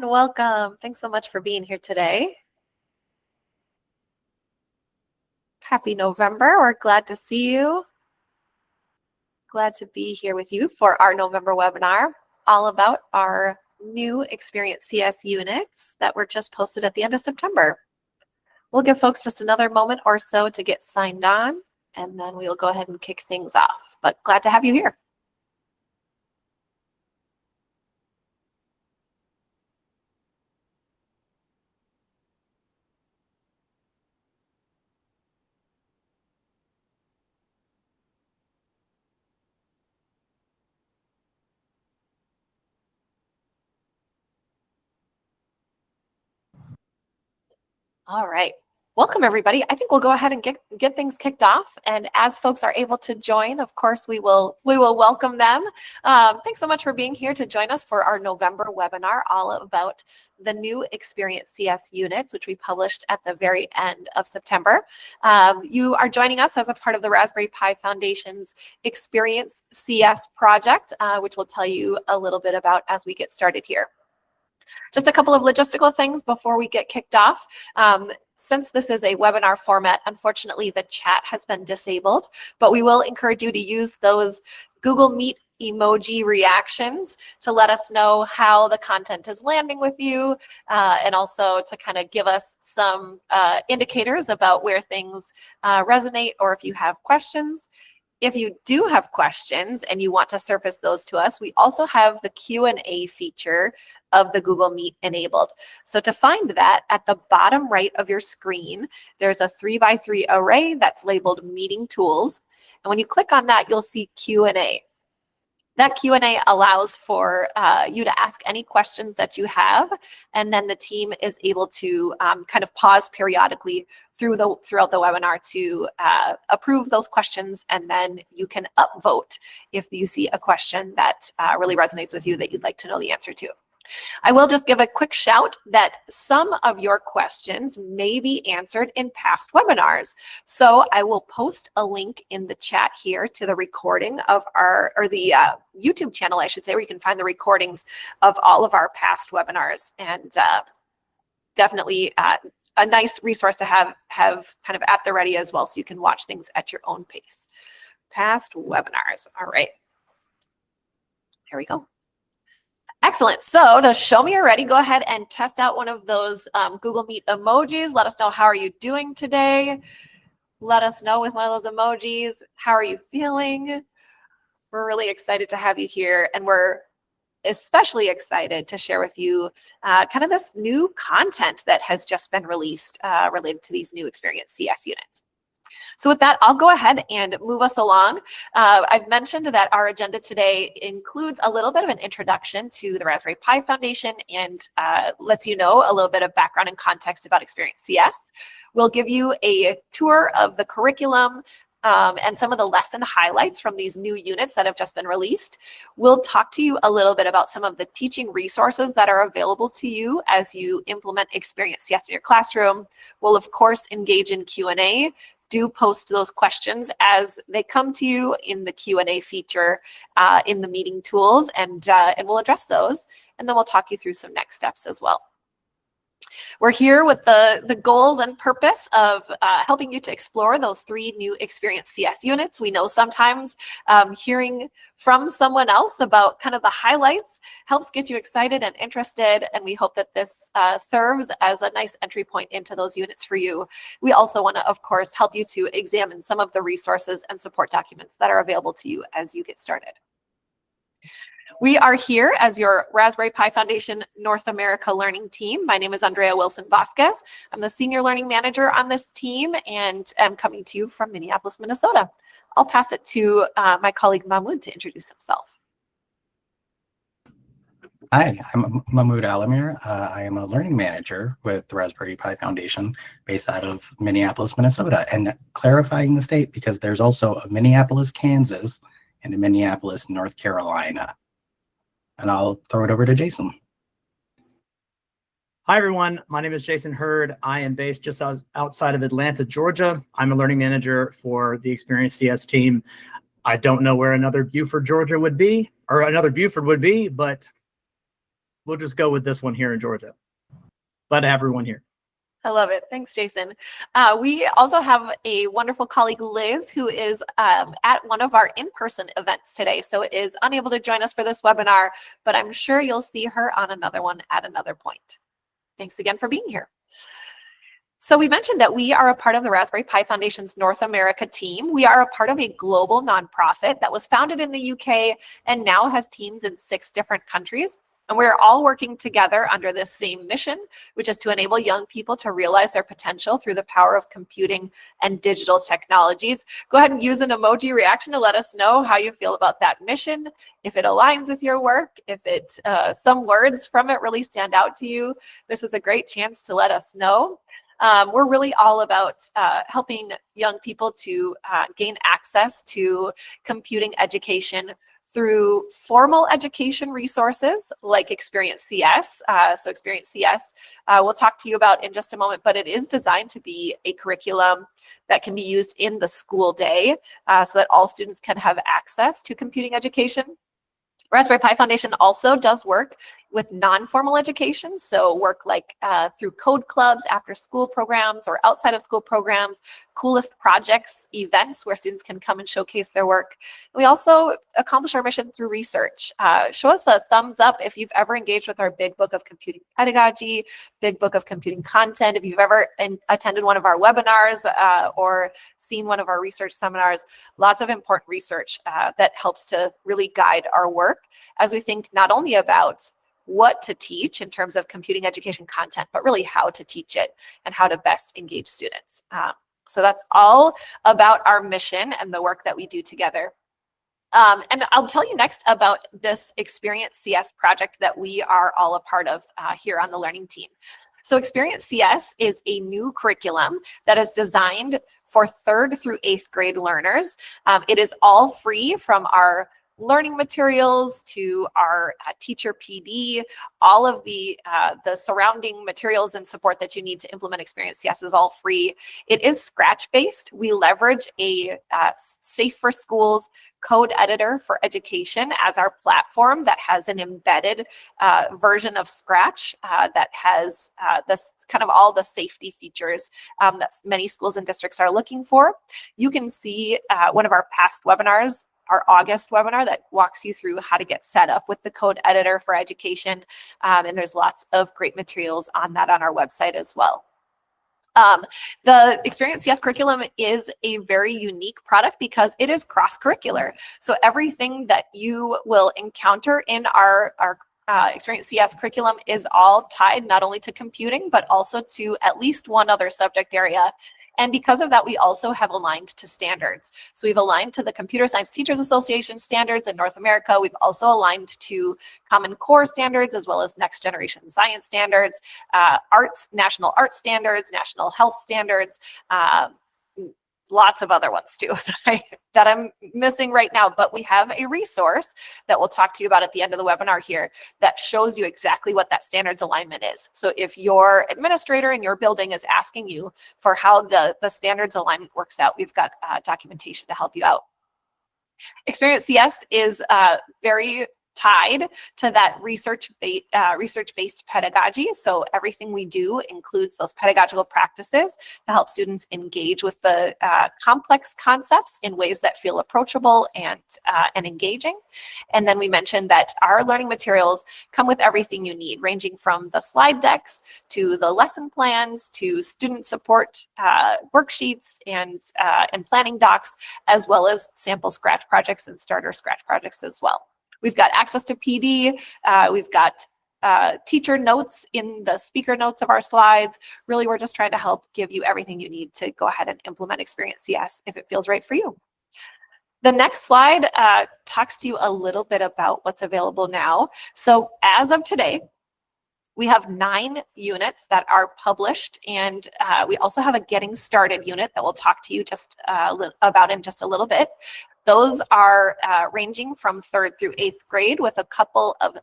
Welcome. Thanks so much for being here today. Happy November. We're glad to see you. Glad to be here with you for our November webinar, all about our new Experience CS units that were just posted at the end of September. We'll give folks just another moment or so to get signed on, and then we'll go ahead and kick things off. But glad to have you here. All right. Welcome, everybody. I think we'll go ahead and get things kicked off. And as folks are able to join, of course, we will welcome them. Thanks so much for being here to join us for our November webinar, all about the new Experience CS units, which we published at the very end of September. You are joining us as a part of the Raspberry Pi Foundation's Experience CS project, which we'll tell you a little bit about as we get started here. Just a couple of logistical things before we get kicked off. Since this is a webinar format, unfortunately, the chat has been disabled, but we will encourage you to use those Google Meet emoji reactions to let us know how the content is landing with you, and also to kind of give us some indicators about where things resonate, or if you have questions. If you do have questions and you want to surface those to us, we also have the Q&A feature of the Google Meet enabled. So to find that, at the bottom right of your screen, there's a 3x3 array that's labeled Meeting Tools. And when you click on that, you'll see Q&A. That Q&A allows for you to ask any questions that you have, and then the team is able to kind of pause periodically throughout the webinar to approve those questions, and then you can upvote if you see a question that really resonates with you that you'd like to know the answer to. I will just give a quick shout that some of your questions may be answered in past webinars. So I will post a link in the chat here to the recording of the YouTube channel, I should say, where you can find the recordings of all of our past webinars, and definitely a nice resource to have kind of at the ready as well, so you can watch things at your own pace. Past webinars. All right. Here we go. Excellent. So to show me you're ready, go ahead and test out one of those Google Meet emojis. Let us know, how are you doing today? Let us know with one of those emojis. How are you feeling? We're really excited to have you here, and we're especially excited to share with you kind of this new content that has just been released related to these new Experience CS units. So with that, I'll go ahead and move us along. I've mentioned that our agenda today includes a little bit of an introduction to the Raspberry Pi Foundation, and lets you know a little bit of background and context about Experience CS. We'll give you a tour of the curriculum, and some of the lesson highlights from these new units that have just been released. We'll talk to you a little bit about some of the teaching resources that are available to you as you implement Experience CS in your classroom. We'll, of course, engage in Q&A. Do post those questions as they come to you in the Q&A feature in the meeting tools, and we'll address those, and then we'll talk you through some next steps as well. We're here with the goals and purpose of helping you to explore those 3 new Experience CS units. We know sometimes hearing from someone else about kind of the highlights helps get you excited and interested, and we hope that this serves as a nice entry point into those units for you. We also want to, of course, help you to examine some of the resources and support documents that are available to you as you get started. We are here as your Raspberry Pi Foundation North America Learning Team. My name is Andrea Wilson Vasquez. I'm the Senior Learning Manager on this team, and I'm coming to you from Minneapolis, Minnesota. I'll pass it to my colleague Mahmoud to introduce himself. Hi, I'm Mahmoud Alamir. I am a learning manager with the Raspberry Pi Foundation based out of Minneapolis, Minnesota. And clarifying the state, because there's also a Minneapolis, Kansas, and a Minneapolis, North Carolina. And I'll throw it over to Jason. Hi, everyone. My name is Jason Hurd. I am based just outside of Atlanta, Georgia. I'm a learning manager for the Experience CS team. I don't know where another Buford, Georgia would be, or another Buford would be, but we'll just go with this one here in Georgia. Glad to have everyone here. I love it. Thanks, Jason. We also have a wonderful colleague, Liz, who is at one of our in-person events today, so is unable to join us for this webinar, but I'm sure you'll see her on another one at another point. Thanks again for being here. So we mentioned that we are a part of the Raspberry Pi Foundation's North America team. We are a part of a global nonprofit that was founded in the UK and now has teams in 6 different countries. And we're all working together under this same mission, which is to enable young people to realize their potential through the power of computing and digital technologies. Go ahead and use an emoji reaction to let us know how you feel about that mission, if it aligns with your work, if it some words from it really stand out to you. This is a great chance to let us know. We're really all about helping young people to gain access to computing education through formal education resources like Experience CS. So Experience CS, we'll talk to you about in just a moment, but it is designed to be a curriculum that can be used in the school day so that all students can have access to computing education. Raspberry Pi Foundation also does work with non-formal education, so work like through code clubs, after school programs, or outside of school programs, coolest projects, events where students can come and showcase their work. We also accomplish our mission through research. Show us a thumbs up if you've ever engaged with our Big Book of Computing Pedagogy, Big Book of Computing Content, if you've ever attended one of our webinars or seen one of our research seminars. Lots of important research that helps to really guide our work as we think not only about what to teach in terms of computing education content, but really how to teach it and how to best engage students. So that's all about our mission and the work that we do together. And I'll tell you next about this Experience CS project that we are all a part of here on the learning team. So Experience CS is a new curriculum that is designed for 3rd through 8th grade learners. It is all free, from our learning materials to our teacher PD. All of the surrounding materials and support that you need to implement Experience CS is all free. It is Scratch-based. We leverage a Safe for Schools code editor for education as our platform that has an embedded version of Scratch that has this kind of all the safety features that many schools and districts are looking for. You can see one of our past webinars, our August webinar, that walks you through how to get set up with the code editor for education. And there's lots of great materials on that on our website as well. The Experience CS curriculum is a very unique product because it is cross-curricular. So everything that you will encounter in our Experience CS curriculum is all tied not only to computing, but also to at least one other subject area. And because of that, we also have aligned to standards. So we've aligned to the Computer Science Teachers Association standards in North America. We've also aligned to Common Core standards, as well as Next Generation Science standards, national arts standards, national health standards, lots of other ones too that I'm missing right now, but we have a resource that we'll talk to you about at the end of the webinar here that shows you exactly what that standards alignment is. So if your administrator in your building is asking you for how the standards alignment works out, we've got documentation to help you out. Experience CS is very tied to that research-based pedagogy. So everything we do includes those pedagogical practices to help students engage with the complex concepts in ways that feel approachable and engaging. And then we mentioned that our learning materials come with everything you need, ranging from the slide decks to the lesson plans to student support worksheets and planning docs, as well as sample Scratch projects and starter Scratch projects as well. We've got access to PD. We've got teacher notes in the speaker notes of our slides. Really, we're just trying to help give you everything you need to go ahead and implement Experience CS if it feels right for you. The next slide talks to you a little bit about what's available now. So as of today, we have 9 units that are published, and we also have a Getting Started unit that we'll talk to you just about in just a little bit. Those are ranging from 3rd through 8th grade, with a couple of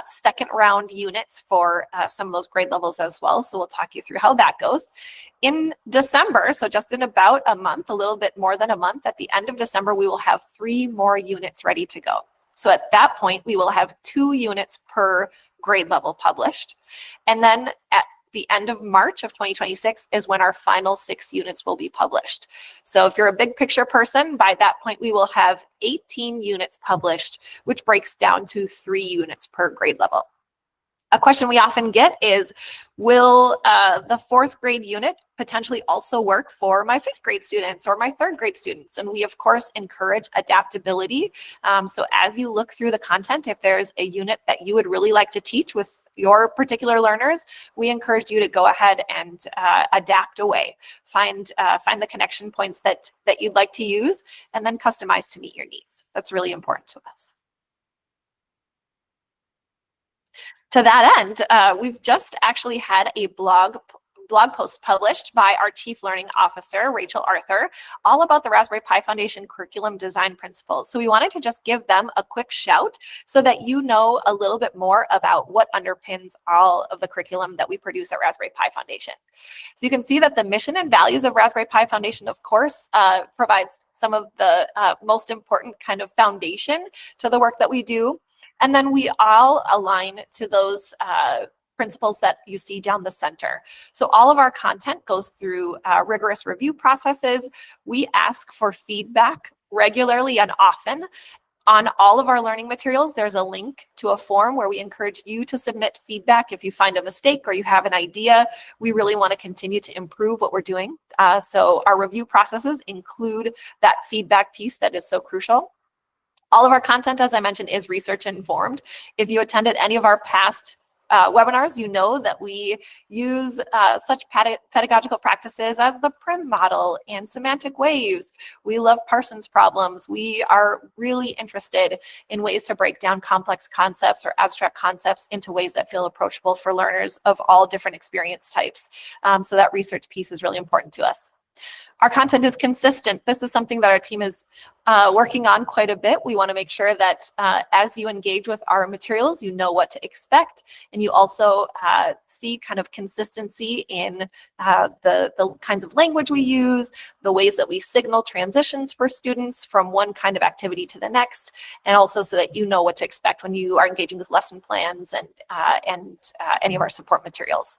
second round units for some of those grade levels as well. So we'll talk you through how that goes. In December, so just in about a month, a little bit more than a month, at the end of December, we will have 3 more units ready to go. So at that point, we will have 2 units per grade level published. And then at the end of March of 2026 is when our final 6 units will be published. So if you're a big picture person, by that point, we will have 18 units published, which breaks down to 3 units per grade level. A question we often get is, will the 4th grade unit potentially also work for my 5th grade students or my 3rd grade students? And we, of course, encourage adaptability. So as you look through the content, if there's a unit that you would really like to teach with your particular learners, we encourage you to go ahead and adapt away. Find the connection points that you'd like to use, and then customize to meet your needs. That's really important to us. To that end, we've just actually had a blog post published by our Chief Learning Officer, Rachel Arthur, all about the Raspberry Pi Foundation curriculum design principles. So we wanted to just give them a quick shout so that you know a little bit more about what underpins all of the curriculum that we produce at Raspberry Pi Foundation. So you can see that the mission and values of Raspberry Pi Foundation, of course, provides some of the most important kind of foundation to the work that we do. And then we all align to those principles that you see down the center. So all of our content goes through rigorous review processes. We ask for feedback regularly and often. On all of our learning materials, there's a link to a form where we encourage you to submit feedback if you find a mistake or you have an idea. We really want to continue to improve what we're doing. So our review processes include that feedback piece that is so crucial. All of our content, as I mentioned, is research informed. If you attended any of our past webinars, you know that we use such pedagogical practices as the PRIM model and semantic waves. We love Parsons problems. We are really interested in ways to break down complex concepts or abstract concepts into ways that feel approachable for learners of all different experience types. So that research piece is really important to us. Our content is consistent. This is something that our team is working on quite a bit. We want to make sure that as you engage with our materials, you know what to expect, and you also see kind of consistency in the kinds of language we use, the ways that we signal transitions for students from one kind of activity to the next, and also so that you know what to expect when you are engaging with lesson plans and any of our support materials.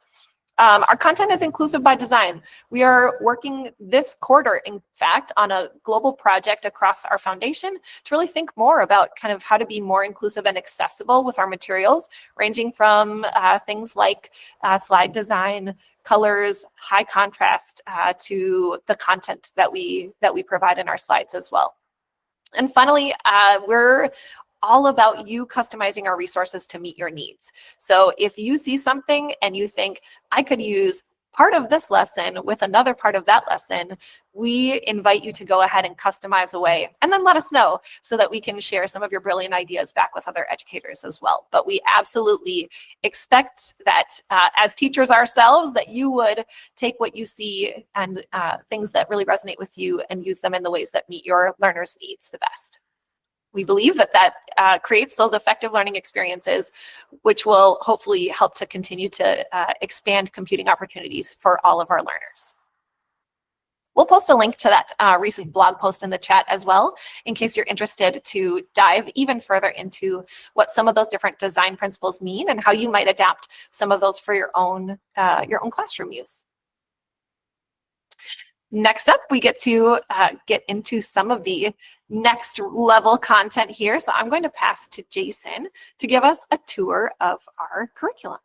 Our content is inclusive by design. We are working this quarter, in fact, on a global project across our foundation to really think more about kind of how to be more inclusive and accessible with our materials, ranging from things like slide design, colors, high contrast, to the content that we provide in our slides as well. And finally, we're all about you customizing our resources to meet your needs. So if you see something and you think, I could use part of this lesson with another part of that lesson, we invite you to go ahead and customize away and then let us know so that we can share some of your brilliant ideas back with other educators as well. But we absolutely expect that as teachers ourselves, that you would take what you see and things that really resonate with you and use them in the ways that meet your learners' needs the best. We believe that creates those effective learning experiences, which will hopefully help to continue to expand computing opportunities for all of our learners. We'll post a link to that recent blog post in the chat as well, in case you're interested to dive even further into what some of those different design principles mean and how you might adapt some of those for your own classroom use. Next up, we get to get into some of the next level content here. So I'm going to pass to Jason to give us a tour of our curriculum.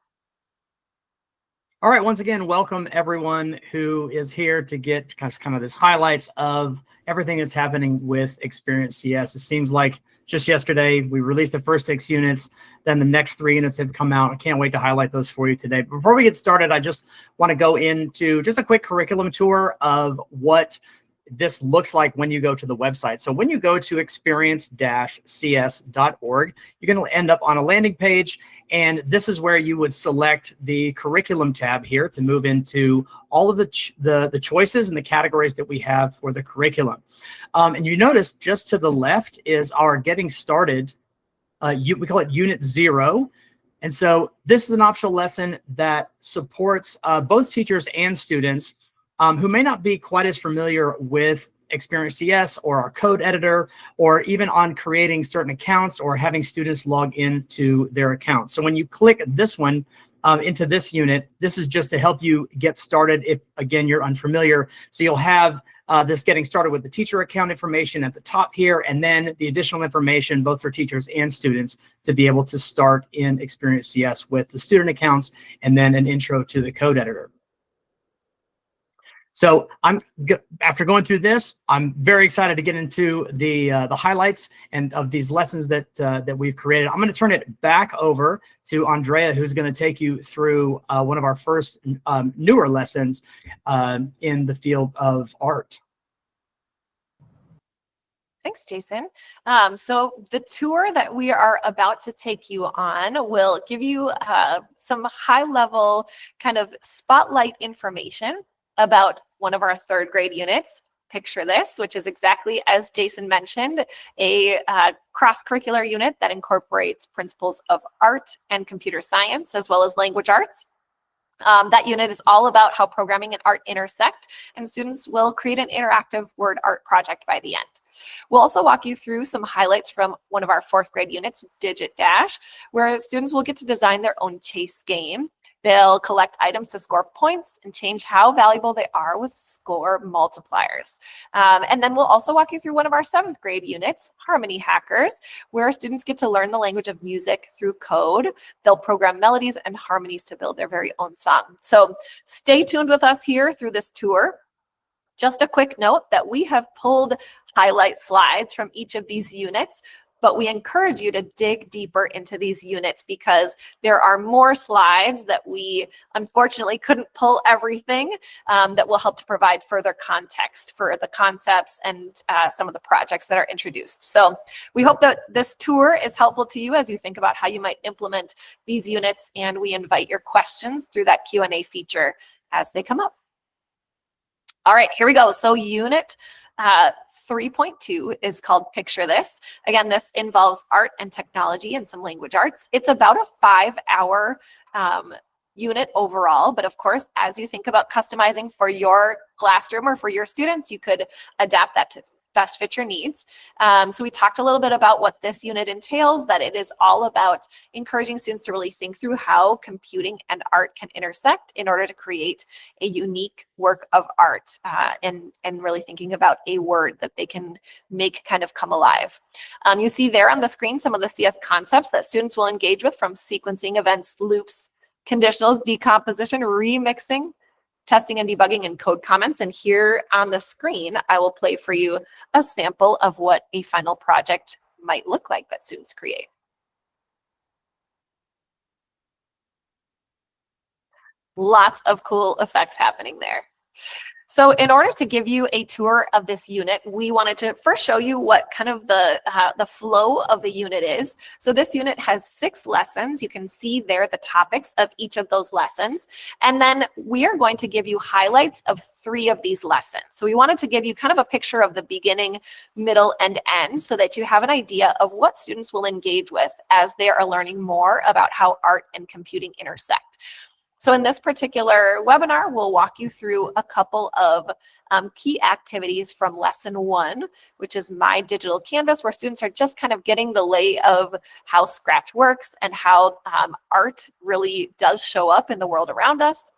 All right, once again, welcome everyone who is here to get kind of this highlights of everything that's happening with Experience CS. It seems like just yesterday we released the first 6 units, then the next 3 units have come out. I can't wait to highlight those for you today. Before we get started, I just want to go into just a quick curriculum tour of what this looks like when you go to the website. So when you go to experience-cs.org, you're going to end up on a landing page, and this is where you would select the curriculum tab here to move into all of the choices and the categories that we have for the curriculum. And you notice just to the left is our getting started. We call it Unit 0. And so this is an optional lesson that supports both teachers and students who may not be quite as familiar with Experience CS or our code editor, or even on creating certain accounts or having students log into their accounts. So when you click this one into this unit, this is just to help you get started if, again, you're unfamiliar. So you'll have this getting started with the teacher account information at the top here, and then the additional information both for teachers and students to be able to start in Experience CS with the student accounts, and then an intro to the code editor. So after going through this, I'm very excited to get into the highlights and of these lessons that we've created. I'm going to turn it back over to Andrea, who's going to take you through one of our first newer lessons in the field of art. Thanks, Jason. So the tour that we are about to take you on will give you some high-level kind of spotlight information about one of our third grade units, Picture This, which is exactly as Jason mentioned, a cross-curricular unit that incorporates principles of art and computer science, as well as language arts. That unit is all about how programming and art intersect, and students will create an interactive word art project by the end. We'll also walk you through some highlights from one of our fourth grade units, Digit Dash, where students will get to design their own chase game. They'll collect items to score points and change how valuable they are with score multipliers. And then we'll also walk you through one of our seventh grade units, Harmony Hackers, where students get to learn the language of music through code. They'll program melodies and harmonies to build their very own song. So stay tuned with us here through this tour. Just a quick note that we have pulled highlight slides from each of these units, but we encourage you to dig deeper into these units because there are more slides that we unfortunately couldn't pull everything that will help to provide further context for the concepts and some of the projects that are introduced. So we hope that this tour is helpful to you as you think about how you might implement these units, and we invite your questions through that Q&A feature as they come up. All right, here we go. So unit 3.2 is called Picture This. Again, this involves art and technology and some language arts. It's about a 5-hour unit overall, but of course, as you think about customizing for your classroom or for your students, you could adapt that to best fit your needs. So we talked a little bit about what this unit entails, that it is all about encouraging students to really think through how computing and art can intersect in order to create a unique work of art and really thinking about a word that they can make kind of come alive. You see there on the screen some of the CS concepts that students will engage with, from sequencing, events, loops, conditionals, decomposition, remixing, testing and debugging, and code comments. And here on the screen, I will play for you a sample of what a final project might look like that students create. Lots of cool effects happening there. So in order to give you a tour of this unit, we wanted to first show you what kind of the flow of the unit is. So this unit has 6 lessons. You can see there the topics of each of those lessons. And then we are going to give you highlights of 3 of these lessons. So we wanted to give you kind of a picture of the beginning, middle, and end so that you have an idea of what students will engage with as they are learning more about how art and computing intersect. So in this particular webinar, we'll walk you through a couple of key activities from lesson 1, which is My Digital Canvas, where students are just kind of getting the lay of how Scratch works and how art really does show up in the world around us.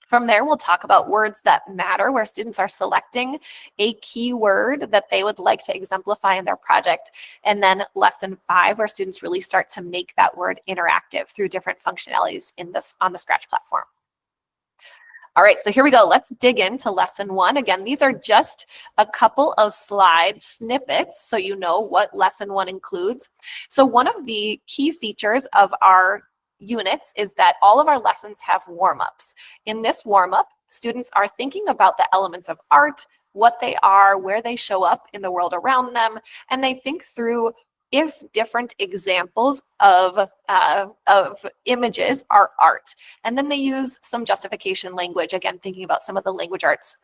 From there, we'll talk about words that matter, where students are selecting a key word that they would like to exemplify in their project. And then lesson 5, where students really start to make that word interactive through different functionalities on the Scratch platform. All right, so here we go. Let's dig into lesson 1. Again, these are just a couple of slide snippets so you know what lesson 1 includes. So one of the key features of our units is that all of our lessons have warm-ups. In this warm-up, students are thinking about the elements of art, what they are, where they show up in the world around them, and they think through if different examples of images are art. And then they use some justification language, again, thinking about some of the language arts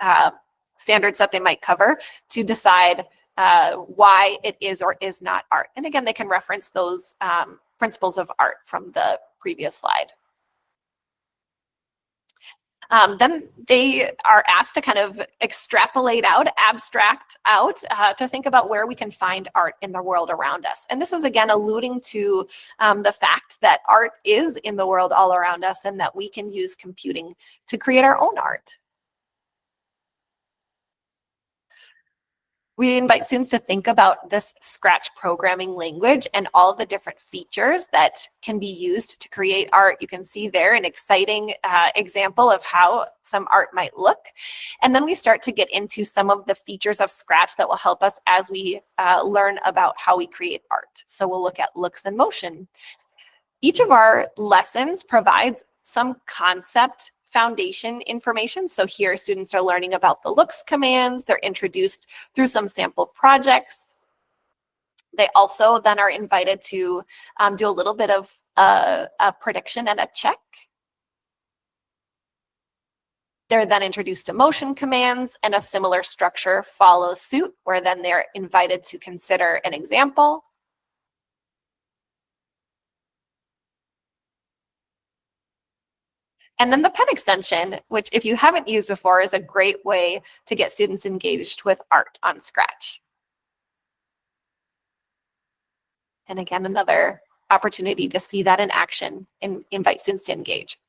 standards that they might cover to decide why it is or is not art. And again, they can reference those principles of art from the previous slide. Then they are asked to kind of extrapolate out, abstract out, to think about where we can find art in the world around us. And this is again alluding to the fact that art is in the world all around us and that we can use computing to create our own art. We invite students to think about this Scratch programming language and all the different features that can be used to create art. You can see there an exciting example of how some art might look. And then we start to get into some of the features of Scratch that will help us as we learn about how we create art. So we'll look at looks and motion. Each of our lessons provides some concept foundation information. So here students are learning about the looks commands. They're introduced through some sample projects. They also then are invited to do a little bit of a prediction and a check. They're then introduced to motion commands, and a similar structure follows suit, where then they're invited to consider an example. And then the pen extension, which if you haven't used before, is a great way to get students engaged with art on Scratch. And again, another opportunity to see that in action and invite students to engage.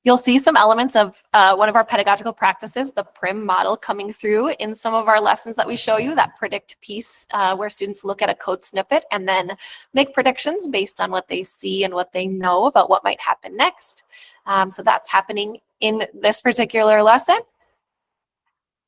You'll see some elements of one of our pedagogical practices, the PRIM model, coming through in some of our lessons that we show you, that predict piece where students look at a code snippet and then make predictions based on what they see and what they know about what might happen next. So that's happening in this particular lesson.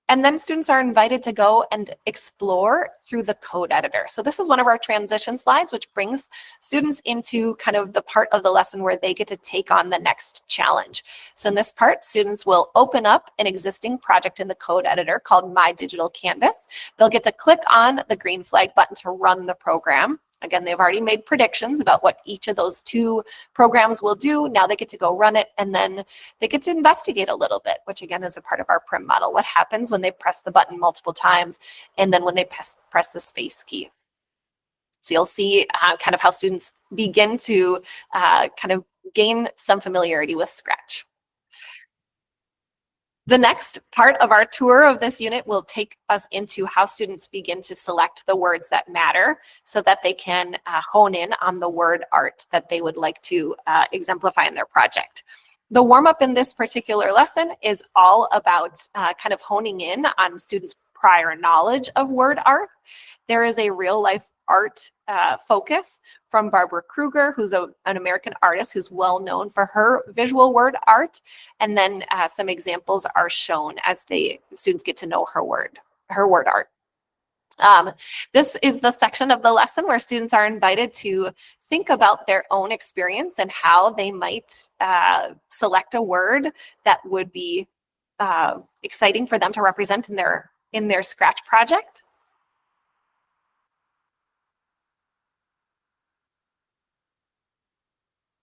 And then students are invited to go and explore through the code editor. So this is one of our transition slides, which brings students into kind of the part of the lesson where they get to take on the next challenge. So in this part, students will open up an existing project in the code editor called My Digital Canvas. They'll get to click on the green flag button to run the program. Again, they've already made predictions about what each of those two programs will do. Now they get to go run it, and then they get to investigate a little bit, which again is a part of our PRIM model. What happens when they press the button multiple times, and then when they press the space key. So you'll see kind of how students begin to kind of gain some familiarity with Scratch. The next part of our tour of this unit will take us into how students begin to select the words that matter so that they can hone in on the word art that they would like to exemplify in their project. The warm-up in this particular lesson is all about kind of honing in on students' prior knowledge of word art. There is a real-life art focus from Barbara Kruger, who's an American artist who's well known for her visual word art. And then some examples are shown as the students get to know her word art. This is the section of the lesson where students are invited to think about their own experience and how they might select a word that would be exciting for them to represent in their Scratch project.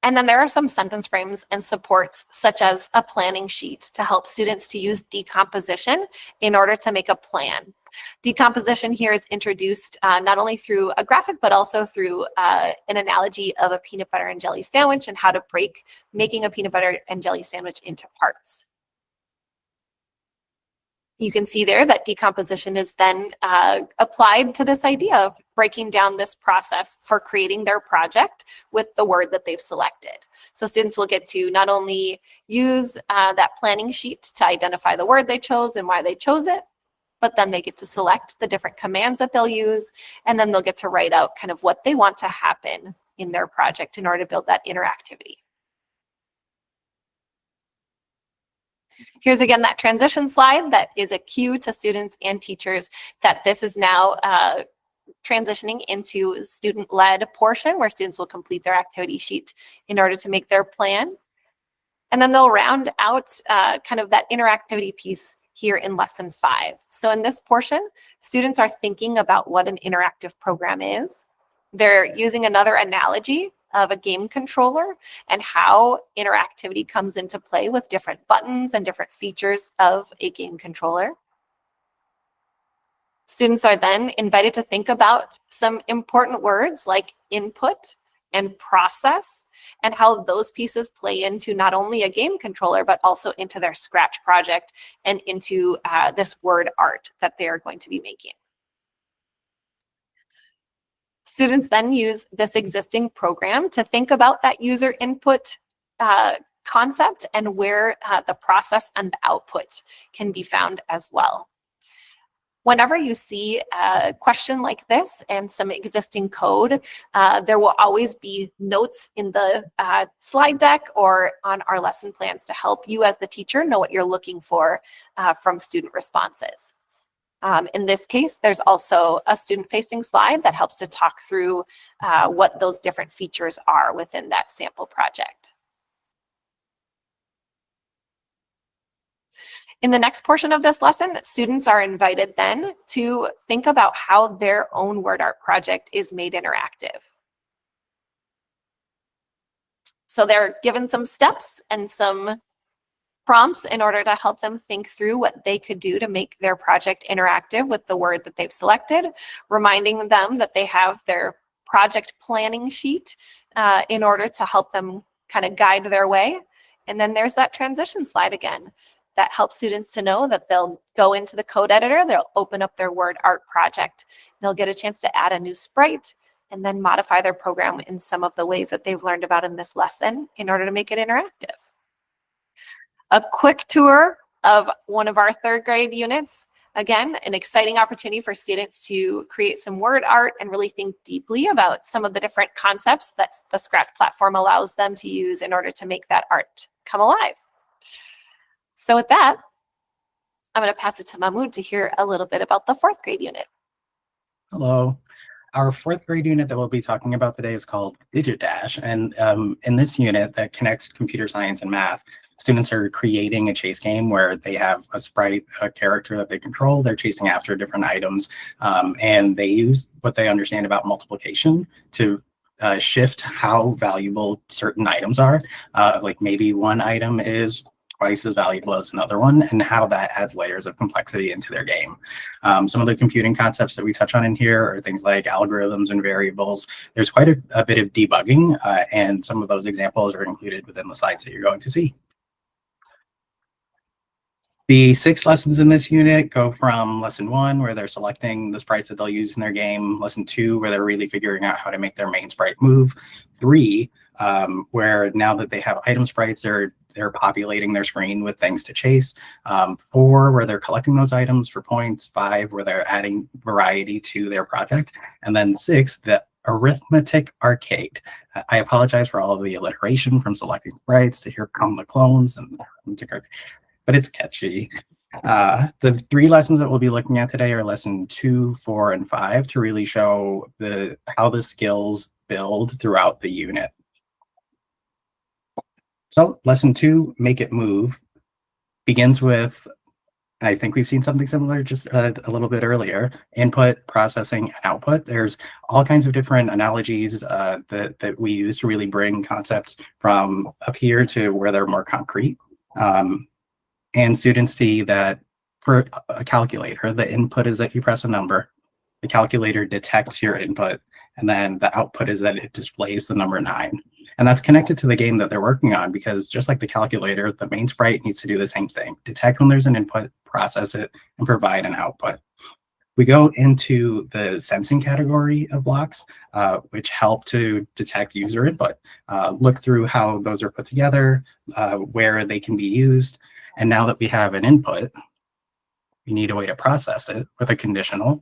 And then there are some sentence frames and supports, such as a planning sheet, to help students to use decomposition in order to make a plan. Decomposition here is introduced not only through a graphic, but also through an analogy of a peanut butter and jelly sandwich and how to break making a peanut butter and jelly sandwich into parts. You can see there that decomposition is then applied to this idea of breaking down this process for creating their project with the word that they've selected. So students will get to not only use that planning sheet to identify the word they chose and why they chose it, but then they get to select the different commands that they'll use, and then they'll get to write out kind of what they want to happen in their project in order to build that interactivity. Here's again that transition slide that is a cue to students and teachers that this is now transitioning into a student-led portion where students will complete their activity sheet in order to make their plan. And then they'll round out kind of that interactivity piece here in lesson 5. So in this portion, students are thinking about what an interactive program is. They're using another analogy of a game controller and how interactivity comes into play with different buttons and different features of a game controller. Students are then invited to think about some important words like input and process, and how those pieces play into not only a game controller, but also into their Scratch project and into this word art that they are going to be making. Students then use this existing program to think about that user input concept and where the process and the output can be found as well. Whenever you see a question like this and some existing code, there will always be notes in the slide deck or on our lesson plans to help you as the teacher know what you're looking for from student responses. In this case, there's also a student-facing slide that helps to talk through what those different features are within that sample project. In the next portion of this lesson, students are invited then to think about how their own word art project is made interactive. So they're given some steps and some prompts in order to help them think through what they could do to make their project interactive with the word that they've selected, reminding them that they have their project planning sheet in order to help them kind of guide their way. And then there's that transition slide again that helps students to know that they'll go into the code editor, they'll open up their word art project, they'll get a chance to add a new sprite and then modify their program in some of the ways that they've learned about in this lesson in order to make it interactive. A quick tour of one of our third grade units. Again, an exciting opportunity for students to create some word art and really think deeply about some of the different concepts that the Scratch platform allows them to use in order to make that art come alive. So with that, I'm going to pass it to Mahmoud to hear a little bit about the fourth grade unit. Hello. Our fourth grade unit that we'll be talking about today is called DigitDash. And in this unit that connects computer science and math, students are creating a chase game where they have a sprite, a character that they control. They're chasing after different items, and they use what they understand about multiplication to shift how valuable certain items are. Like maybe one item is twice as valuable as another one, and how that adds layers of complexity into their game. Some of the computing concepts that we touch on in here are things like algorithms and variables. There's quite a bit of debugging, and some of those examples are included within the slides that you're going to see. The 6 lessons in this unit go from lesson 1, where they're selecting the sprites that they'll use in their game, lesson 2, where they're really figuring out how to make their main sprite move, 3, where now that they have item sprites, they're populating their screen with things to chase, 4, where they're collecting those items for points, 5, where they're adding variety to their project, and then 6, the arithmetic arcade. I apologize for all of the alliteration from selecting sprites to here come the clones and but it's catchy. The 3 lessons that we'll be looking at today are lesson 2, 4, and 5 to really show how the skills build throughout the unit. So lesson 2, Make It Move, begins with, I think we've seen something similar just a little bit earlier, input, processing, and output. There's all kinds of different analogies that we use to really bring concepts from up here to where they're more concrete. And students see that for a calculator, the input is that you press a number, the calculator detects your input, and then the output is that it displays the number 9. And that's connected to the game that they're working on, because just like the calculator, the main sprite needs to do the same thing: detect when there's an input, process it, and provide an output. We go into the sensing category of blocks, which help to detect user input, look through how those are put together, where they can be used. And now that we have an input, we need a way to process it with a conditional.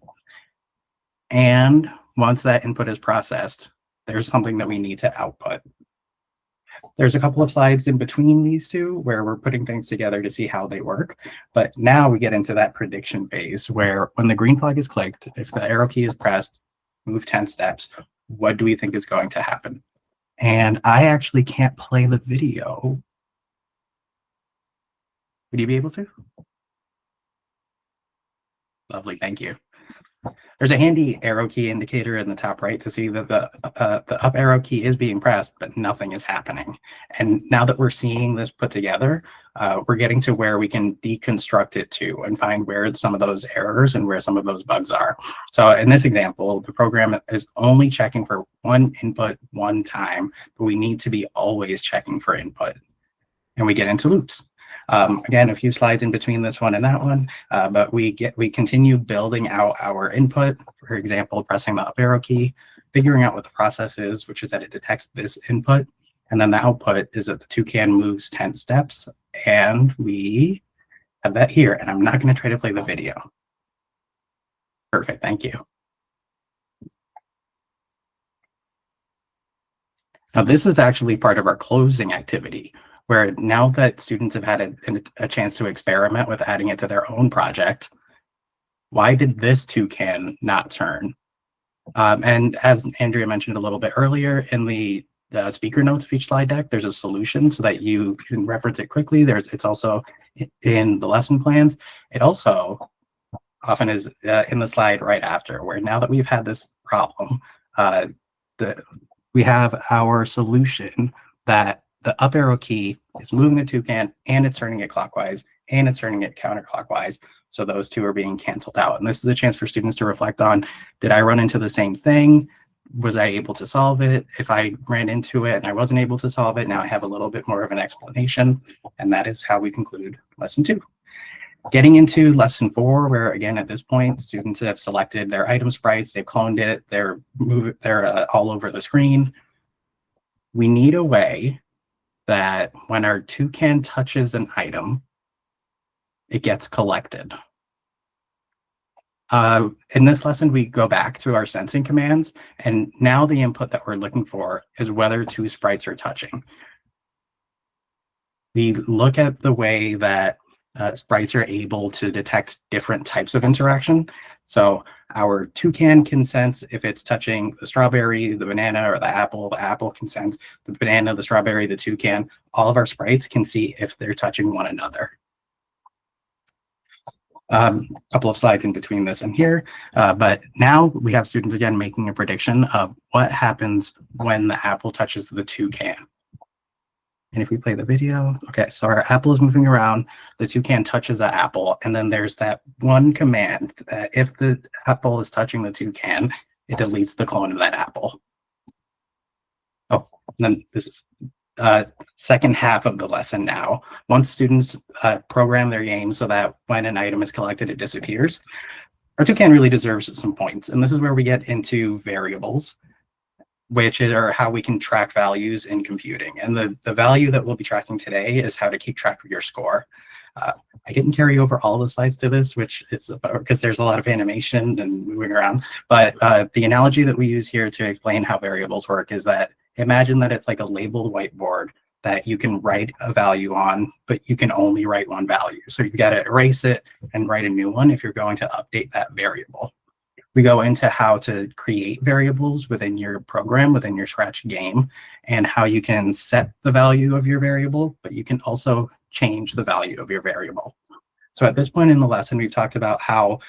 And once that input is processed, there's something that we need to output. There's a couple of slides in between these two where we're putting things together to see how they work. But now we get into that prediction phase where when the green flag is clicked, if the arrow key is pressed, move 10 steps, what do we think is going to happen? And I actually can't play the video. Would you be able to? Lovely, thank you. There's a handy arrow key indicator in the top right to see that the up arrow key is being pressed, but nothing is happening. And now that we're seeing this put together, we're getting to where we can deconstruct it to and find where some of those errors and where some of those bugs are. So in this example, the program is only checking for one input one time, but we need to be always checking for input. And we get into loops. Again, a few slides in between this one and that one, but we continue building out our input. For example, pressing the up arrow key, figuring out what the process is, which is that it detects this input, and then the output is that the toucan moves 10 steps, and we have that here. And I'm not going to try to play the video. Perfect, thank you. Now, this is actually part of our closing activity, where now that students have had a chance to experiment with adding it to their own project, why did this toucan not turn? And as Andrea mentioned a little bit earlier, in the speaker notes of each slide deck, there's a solution so that you can reference it quickly. It's also in the lesson plans. It also often is in the slide right after, where now that we've had this problem, we have our solution that the up arrow key is moving the toucan, and it's turning it clockwise, and it's turning it counterclockwise. So those two are being canceled out. And this is a chance for students to reflect on, did I run into the same thing? Was I able to solve it? If I ran into it and I wasn't able to solve it, now I have a little bit more of an explanation. And that is how we conclude lesson 2. Getting into lesson 4, where again, at this point, students have selected their item sprites, they've cloned it, they're all over the screen. We need a way that when our toucan touches an item, it gets collected. In this lesson, we go back to our sensing commands, and now the input that we're looking for is whether 2 sprites are touching. We look at the way that sprites are able to detect different types of interaction. So our toucan can sense if it's touching the strawberry, the banana, or the apple. The apple can sense the banana, the strawberry, the toucan. All of our sprites can see if they're touching one another. A couple of slides in between this and here, but now we have students again making a prediction of what happens when the apple touches the toucan. And if we play the video, okay, so our apple is moving around, the toucan touches the apple, and then there's that one command that if the apple is touching the toucan, it deletes the clone of that apple. Oh, and then this is second half of the lesson now. Once students program their game so that when an item is collected, it disappears, our toucan really deserves some points. And this is where we get into variables, which are how we can track values in computing. And the value that we'll be tracking today is how to keep track of your score. I didn't carry over all the slides to this, which is because there's a lot of animation and moving around. But the analogy that we use here to explain how variables work is that imagine that it's like a labeled whiteboard that you can write a value on, but you can only write one value. So you've got to erase it and write a new one if you're going to update that variable. We go into how to create variables within your program, within your Scratch game, and how you can set the value of your variable, but you can also change the value of your variable. So at this point in the lesson, we've talked about how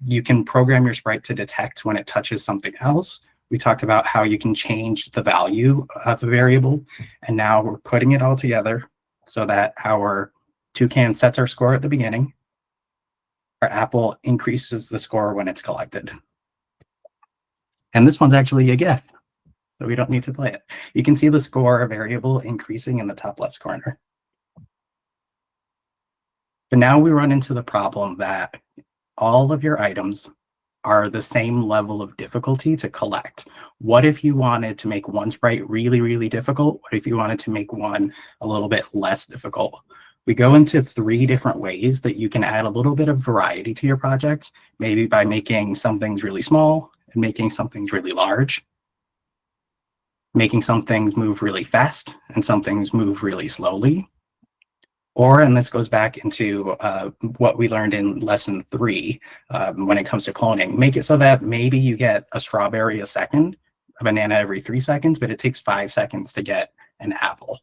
you can program your sprite to detect when it touches something else. We talked about how you can change the value of a variable, and now we're putting it all together so that our toucan sets our score at the beginning. Our apple increases the score when it's collected. And this one's actually a GIF, so we don't need to play it. You can see the score variable increasing in the top left corner. But now we run into the problem that all of your items are the same level of difficulty to collect. What if you wanted to make one sprite really, really difficult? What if you wanted to make one a little bit less difficult? We go into 3 different ways that you can add a little bit of variety to your project, maybe by making some things really small and making some things really large, making some things move really fast and some things move really slowly. Or, and this goes back into what we learned in lesson 3 when it comes to cloning, make it so that maybe you get a strawberry a second, a banana every 3 seconds, but it takes 5 seconds to get an apple.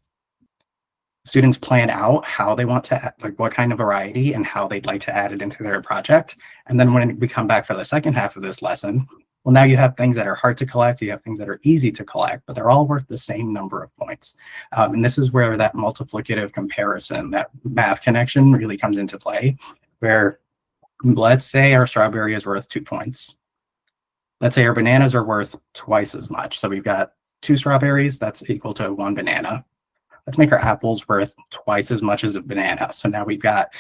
Students plan out how they want to, like what kind of variety and how they'd like to add it into their project. And then when we come back for the second half of this lesson, well, now you have things that are hard to collect, you have things that are easy to collect, but they're all worth the same number of points. And this is where that multiplicative comparison, that math connection really comes into play, where let's say our strawberry is worth 2 points. Let's say our bananas are worth twice as much. So we've got 2 strawberries, that's equal to 1 banana. Let's make our apples worth twice as much as a banana. So now we've got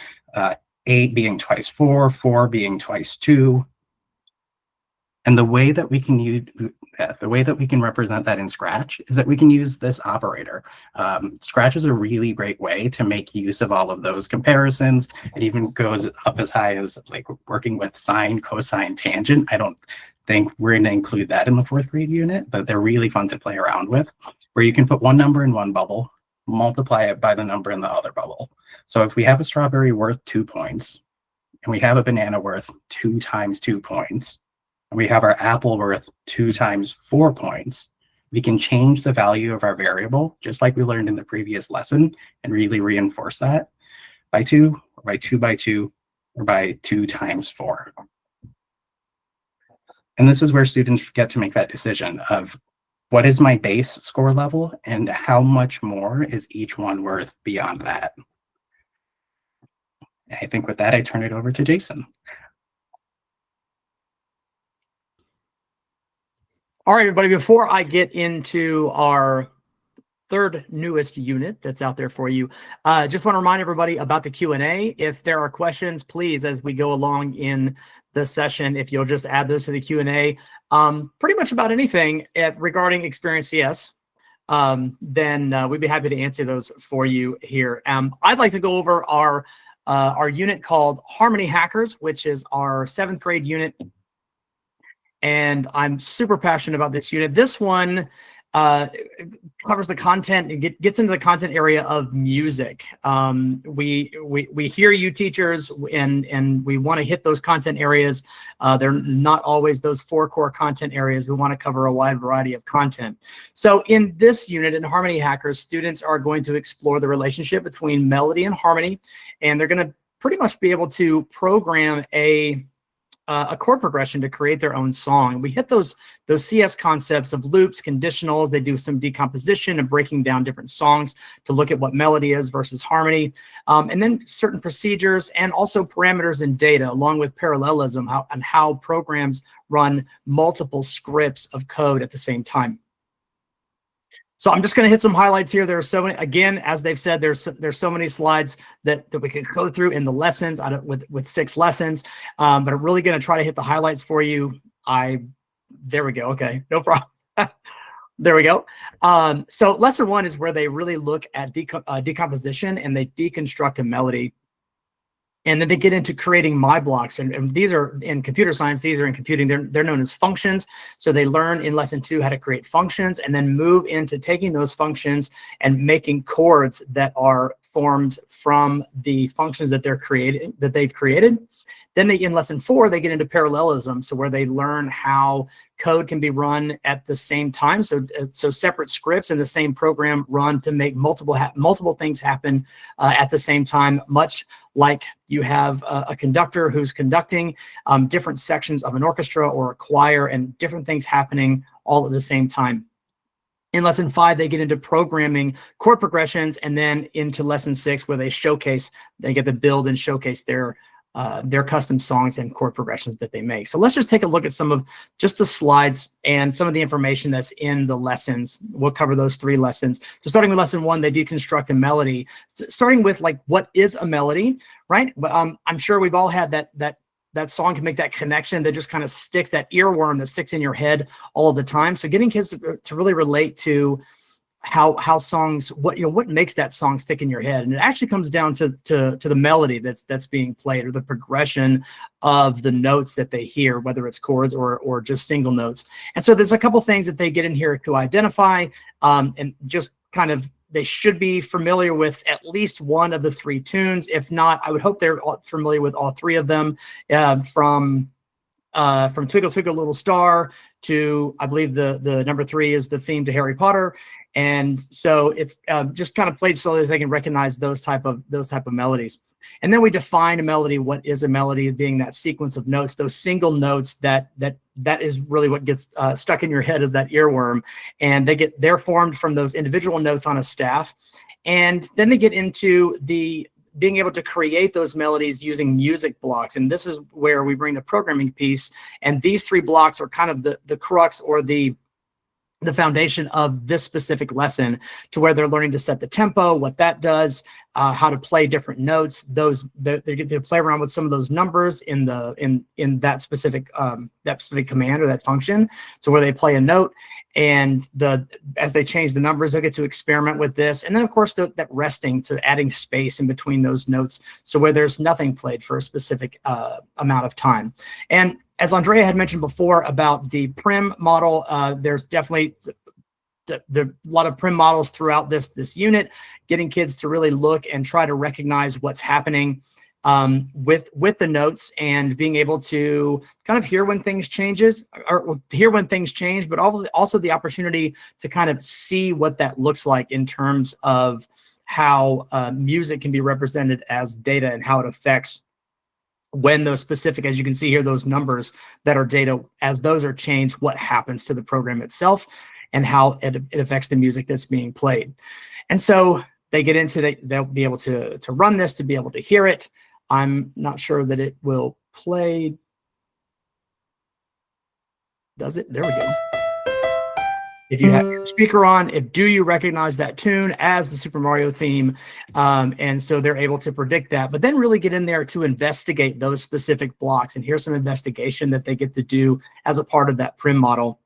8 being twice 4, 4 being twice 2. And the way that we can use the way that we can represent that in Scratch is that we can use this operator. Scratch is a really great way to make use of all of those comparisons. It even goes up as high as like working with sine, cosine, tangent. I don't think we're going to include that in the 4th grade unit, but they're really fun to play around with, where you can put one number in one bubble, multiply it by the number in the other bubble. So if we have a strawberry worth 2 points, and we have a banana worth 2 times 2 points, and we have our apple worth 2 times 4 points, we can change the value of our variable, just like we learned in the previous lesson, and really reinforce that by 2, or by 2 by 2, or by 2 times 4. And this is where students get to make that decision of what is my base score level and how much more is each one worth beyond that. I think with that, I turn it over to Jason. All right, everybody, before I get into our 3rd newest unit that's out there for you, just want to remind everybody about the Q&A. If there are questions, please, as we go along in the session, if you'll just add those to the Q&A, pretty much about anything regarding Experience CS, then we'd be happy to answer those for you here. I'd like to go over our unit called Harmony Hackers, which is our 7th grade unit. And I'm super passionate about this unit. This one covers the content. It gets into the content area of music. We hear you teachers, and we want to hit those content areas. They're not always those 4 core content areas. We want to cover a wide variety of content. So in this unit, in Harmony Hackers, students are going to explore the relationship between melody and harmony, and they're going to pretty much be able to program a chord progression to create their own song. We hit those CS concepts of loops, conditionals. They do some decomposition and breaking down different songs to look at what melody is versus harmony. And then certain procedures and also parameters and data, along with parallelism and how programs run multiple scripts of code at the same time. So I'm just going to hit some highlights here. There are so many, again, as they've said, there's so many slides that we could go through in the lessons with 6 lessons, but I'm really going to try to hit the highlights for you. There we go. Okay, no problem. There we go. So lesson 1 is where they really look at decomposition, and they deconstruct a melody. And then they get into creating my blocks. And these are in computer science, these are in computing, they're known as functions. So they learn in lesson 2 how to create functions, and then move into taking those functions and making chords that are formed from the functions that they've created. Then in lesson 4, they get into parallelism. So where they learn how code can be run at the same time. So separate scripts in the same program run to make multiple things happen at the same time, much like you have a conductor who's conducting different sections of an orchestra or a choir, and different things happening all at the same time. In lesson 5, they get into programming chord progressions, and then into lesson 6, where they get to build and showcase their custom songs and chord progressions that they make. So let's just take a look at some of just the slides and some of the information that's in the lessons. We'll cover those 3 lessons. So starting with lesson 1, they deconstruct a melody. Starting with like, what is a melody, right? I'm sure we've all had that song can make that connection that just kind of sticks, that earworm that sticks in your head all of the time. So getting kids to really relate to how songs, what makes that song stick in your head. And it actually comes down to the melody that's being played, or the progression of the notes that they hear, whether it's chords or just single notes. And so there's a couple things that they get in here to identify, and just kind of, they should be familiar with at least one of the 3 tunes. If not, I would hope they're familiar with all 3 of them, from from Twinkle Twinkle Little Star to, I believe the number 3 is the theme to Harry Potter. And so it's just kind of played slowly so they can recognize those type of melodies. And then we define a melody. What is a melody? Being that sequence of notes, those single notes that is really what gets stuck in your head as that earworm. And they're formed from those individual notes on a staff. And then they get into the being able to create those melodies using music blocks. And this is where we bring the programming piece. And these 3 blocks are kind of the crux or the foundation of this specific lesson, to where they're learning to set the tempo, what that does, how to play different notes. They get to play around with some of those numbers in that specific command or that function. So where they play a note, and as they change the numbers, they'll get to experiment with this. And then of course that resting, to adding space in between those notes, so where there's nothing played for a specific amount of time. And as Andrea had mentioned before about the Prim model, there's definitely a lot of Prim models throughout this unit, getting kids to really look and try to recognize what's happening with the notes, and being able to kind of hear when things change, but also the opportunity to kind of see what that looks like in terms of how music can be represented as data, and how it affects when those specific, as you can see here, those numbers that are data, as those are changed, what happens to the program itself, and how it affects the music that's being played. And so they get into they'll be able to run this, to be able to hear it. I'm not sure that it will play. Does it? There we go. If you have your speaker on, do you recognize that tune as the Super Mario theme? And so they're able to predict that, but then really get in there to investigate those specific blocks. And here's some investigation that they get to do as a part of that Prim model.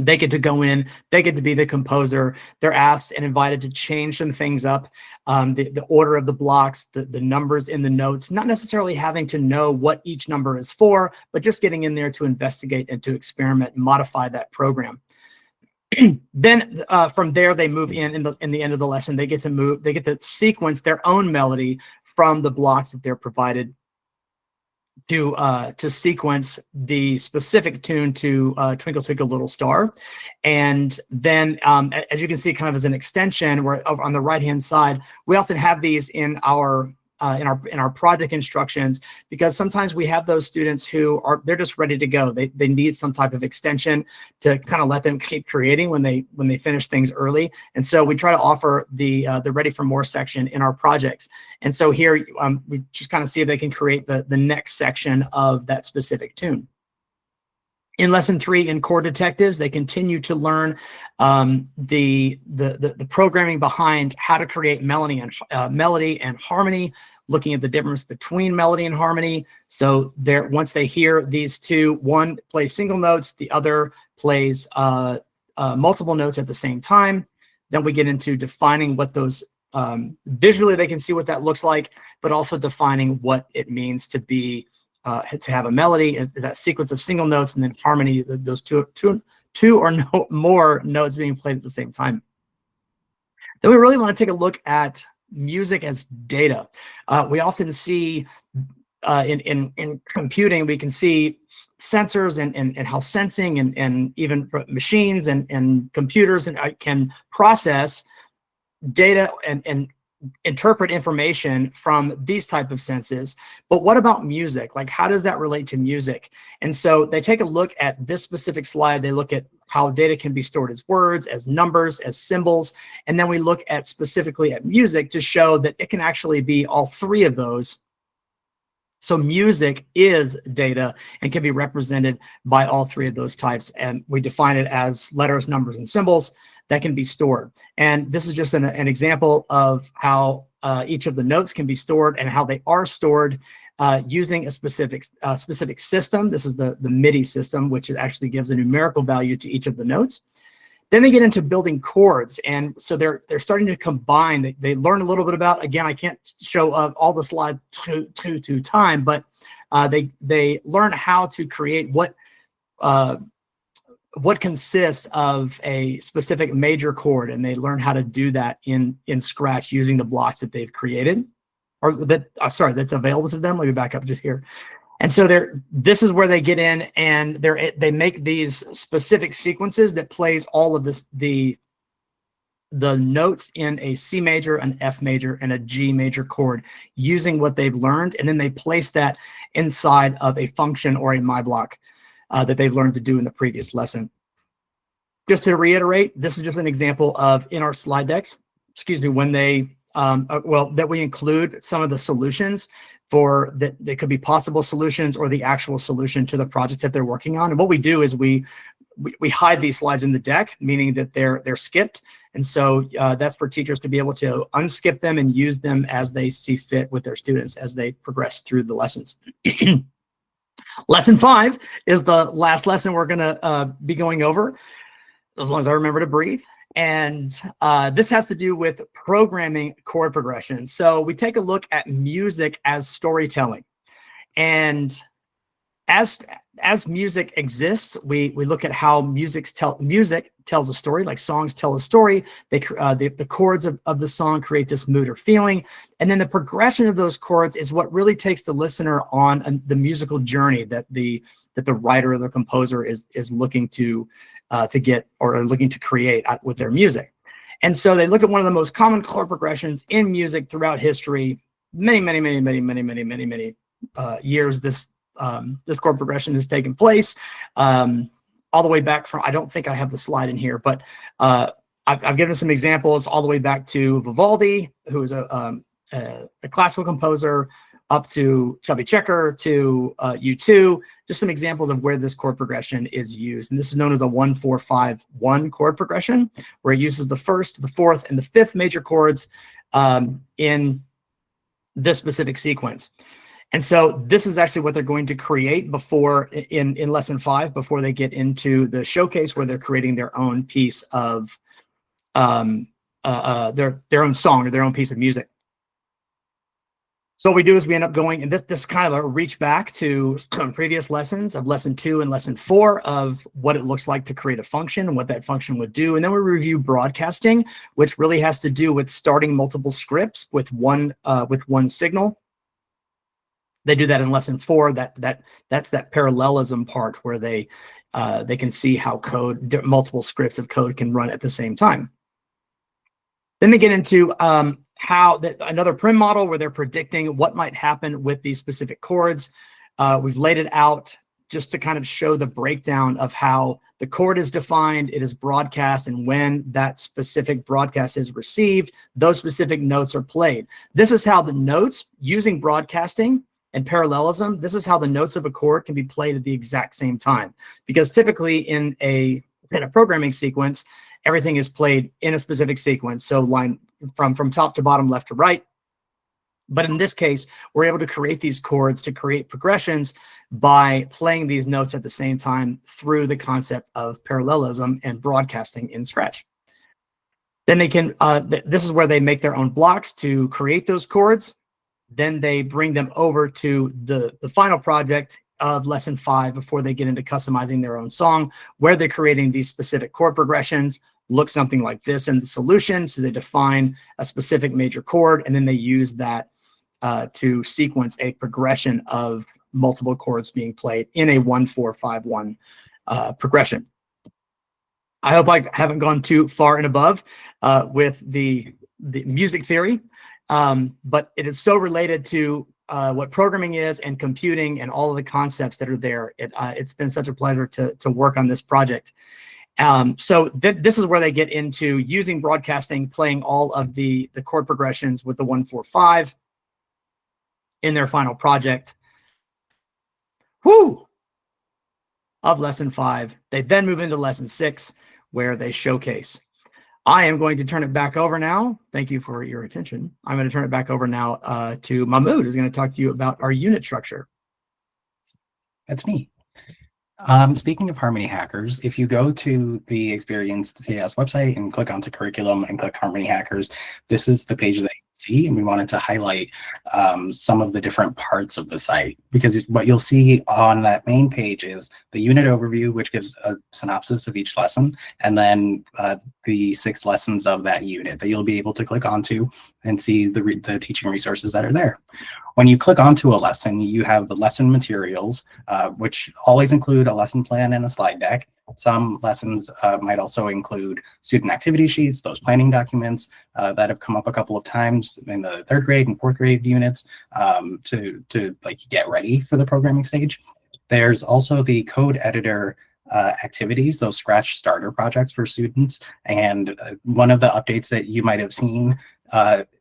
They get to go in, they get to be the composer. They're asked and invited to change some things up, the order of the blocks, the numbers in the notes, not necessarily having to know what each number is for, but just getting in there to investigate and to experiment and modify that program. Then from there, they move in the end of the lesson. They get to sequence their own melody from the blocks that they're provided to sequence the specific tune to Twinkle Twinkle Little Star. And then as you can see, kind of as an extension, where on the right hand side, we often have these in our project instructions, because sometimes we have those students who they're just ready to go. They need some type of extension to kind of let them keep creating when they finish things early. And so we try to offer the Ready for More section in our projects. And so here we just kind of see if they can create the next section of that specific tune. In lesson 3 in Chord Detectives, they continue to learn the programming behind how to create melody and harmony, looking at the difference between melody and harmony. So once they hear these two, one plays single notes, the other plays multiple notes at the same time. Then we get into defining what those visually they can see what that looks like, but also defining what it means to be to have a melody, that sequence of single notes, and then harmony, those two or more notes being played at the same time. Then we really want to take a look at music as data. We often see in computing, we can see sensors and how sensing and even machines and computers can process data and interpret information from these type of senses. But what about music? Like, how does that relate to music? And so they take a look at this specific slide. They look at how data can be stored as words, as numbers, as symbols. And then we look at specifically at music to show that it can actually be all 3 of those. So music is data and can be represented by all 3 of those types. And we define it as letters, numbers, and symbols that can be stored. And this is just an example of how each of the notes can be stored and how they are stored using a specific system. This is the MIDI system, which actually gives a numerical value to each of the notes. Then they get into building chords. And so they're starting to combine. They learn a little bit about, again, I can't show all the slides to time, but they learn how to create what consists of a specific major chord, and they learn how to do that in Scratch using the blocks that they've created, or that's available to them. Let me back up just here. And so this is where they get in, and they make these specific sequences that plays all of the notes in a C major, an F major, and a G major chord using what they've learned, and then they place that inside of a function or a MyBlock that they've learned to do in the previous lesson. Just to reiterate, this is just an example of in our slide decks, when they that we include some of the solutions for that. They could be possible solutions or the actual solution to the projects that they're working on. And what we do is we hide these slides in the deck, meaning that they're skipped. And so that's for teachers to be able to unskip them and use them as they see fit with their students as they progress through the lessons. Lesson 5 is the last lesson we're going to be going over, as long as I remember to breathe. And this has to do with programming chord progression. So we take a look at music as storytelling. And as music exists, we look at how music tells a story, like songs tell a story. The chords of the song create this mood or feeling. And then the progression of those chords is what really takes the listener on the musical journey that the writer or the composer is looking to get or looking to create with their music. And so they look at one of the most common chord progressions in music throughout history, many years. This chord progression has taken place all the way back from, I don't think I have the slide in here, but I've given some examples all the way back to Vivaldi, who is a classical composer, up to Chubby Checker, to U2, just some examples of where this chord progression is used. And this is known as a 1-4-5-1 chord progression, where it uses the first, the fourth, and the fifth major chords in this specific sequence. And so this is actually what they're going to create before in lesson 5, before they get into the showcase where they're creating their own piece of their own song or their own piece of music. So what we do is we end up going, and this is kind of a reach back to some previous lessons of lesson 2 and lesson 4 of what it looks like to create a function and what that function would do. And then we review broadcasting, which really has to do with starting multiple scripts with one signal. They do that in lesson 4. That's that parallelism part where they can see how multiple scripts of code can run at the same time. Then they get into another Prim model where they're predicting what might happen with these specific chords. We've laid it out just to kind of show the breakdown of how the chord is defined, it is broadcast, and when that specific broadcast is received, those specific notes are played. This is how the notes, using broadcasting and parallelism, this is how the notes of a chord can be played at the exact same time. Because typically in a programming sequence, everything is played in a specific sequence. So line from top to bottom, left to right. But in this case, we're able to create these chords to create progressions by playing these notes at the same time through the concept of parallelism and broadcasting in Scratch. Then they can, this is where they make their own blocks to create those chords. Then they bring them over to the final project of lesson 5 before they get into customizing their own song, where they're creating these specific chord progressions, look something like this in the solution. So they define a specific major chord, and then they use that to sequence a progression of multiple chords being played in a 1-4-5-1 progression. I hope I haven't gone too far and above with the music theory. But it is so related to what programming is and computing and all of the concepts that are there. It's been such a pleasure to work on this project. So this is where they get into using broadcasting, playing all of the chord progressions with the 1-4-5 in their final project. Woo! Of lesson 5. They then move into lesson 6, where they showcase. I am going to turn it back over now. Thank you for your attention. I'm going to turn it back over now to Mahmoud, who's going to talk to you about our unit structure. That's me. Speaking of Harmony Hackers, if you go to the Experience CS website and click onto curriculum and click Harmony Hackers, this is the page that you see, and we wanted to highlight some of the different parts of the site, because what you'll see on that main page is the unit overview, which gives a synopsis of each lesson, and then the 6 lessons of that unit that you'll be able to click onto and see the teaching resources that are there. When you click onto a lesson, you have the lesson materials, which always include a lesson plan and a slide deck. Some lessons might also include student activity sheets, those planning documents that have come up a couple of times in the 3rd grade and 4th grade units to like get ready for the programming stage. There's also the code editor activities, those Scratch starter projects for students. And one of the updates that you might have seen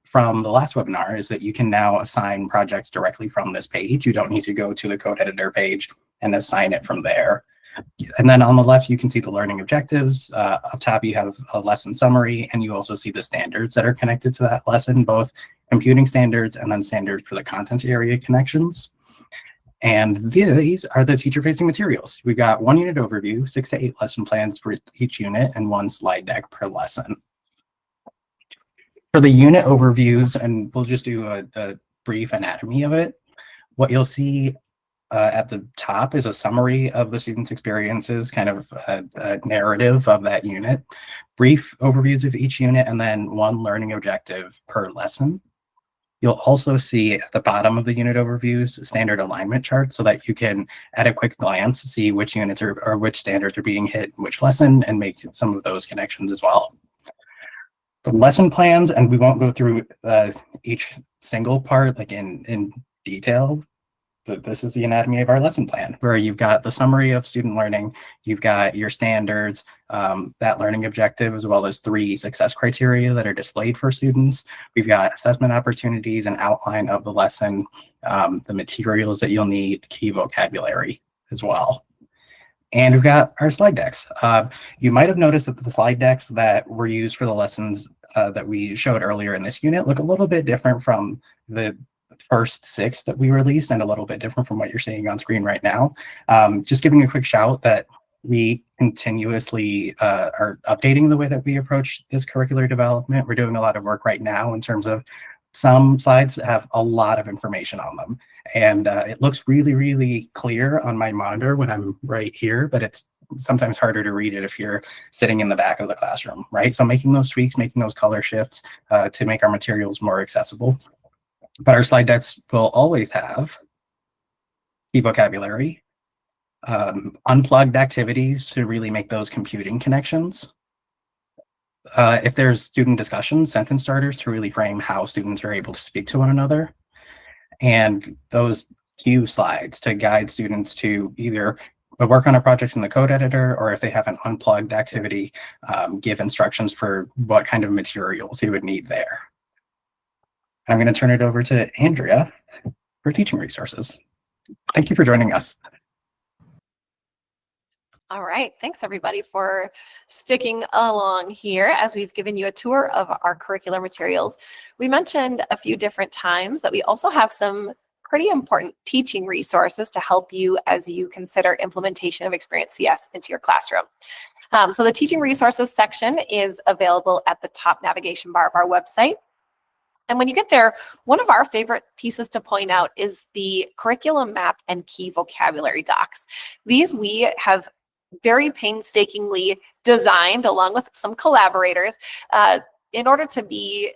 from the last webinar is that you can now assign projects directly from this page. You don't need to go to the code editor page and assign it from there. And then on the left, you can see the learning objectives. Up top, you have a lesson summary, and you also see the standards that are connected to that lesson, both computing standards and then standards for the content area connections. And these are the teacher-facing materials. We've got 1 unit overview, 6 to 8 lesson plans for each unit, and 1 slide deck per lesson. For the unit overviews, and we'll just do a brief anatomy of it, what you'll see at the top is a summary of the student's experiences, kind of a narrative of that unit, brief overviews of each unit, and then 1 learning objective per lesson. You'll also see at the bottom of the unit overviews standard alignment charts so that you can, at a quick glance, see which units or which standards are being hit in which lesson and make some of those connections as well. The lesson plans, and we won't go through each single part like in detail, but this is the anatomy of our lesson plan, where you've got the summary of student learning, you've got your standards, that learning objective, as well as 3 success criteria that are displayed for students. We've got assessment opportunities, an outline of the lesson, the materials that you'll need, key vocabulary as well. And we've got our slide decks. You might have noticed that the slide decks that were used for the lessons that we showed earlier in this unit look a little bit different from the first 6 that we released, and a little bit different from what you're seeing on screen right now. Just giving a quick shout that we continuously are updating the way that we approach this curricular development. We're doing a lot of work right now in terms of some slides that have a lot of information on them. And it looks really, really clear on my monitor when I'm right here, but it's sometimes harder to read it if you're sitting in the back of the classroom, right? So making those tweaks, making those color shifts to make our materials more accessible. But our slide decks will always have key vocabulary, unplugged activities to really make those computing connections. If there's student discussion, sentence starters to really frame how students are able to speak to one another. And those cue slides to guide students to either work on a project in the code editor, or if they have an unplugged activity, give instructions for what kind of materials you would need there. I'm going to turn it over to Andrea for teaching resources. Thank you for joining us. All right. Thanks, everybody, for sticking along here as we've given you a tour of our curricular materials. We mentioned a few different times that we also have some pretty important teaching resources to help you as you consider implementation of Experience CS into your classroom. So the teaching resources section is available at the top navigation bar of our website. And when you get there, one of our favorite pieces to point out is the curriculum map and key vocabulary docs. These we have very painstakingly designed, along with some collaborators, in order to be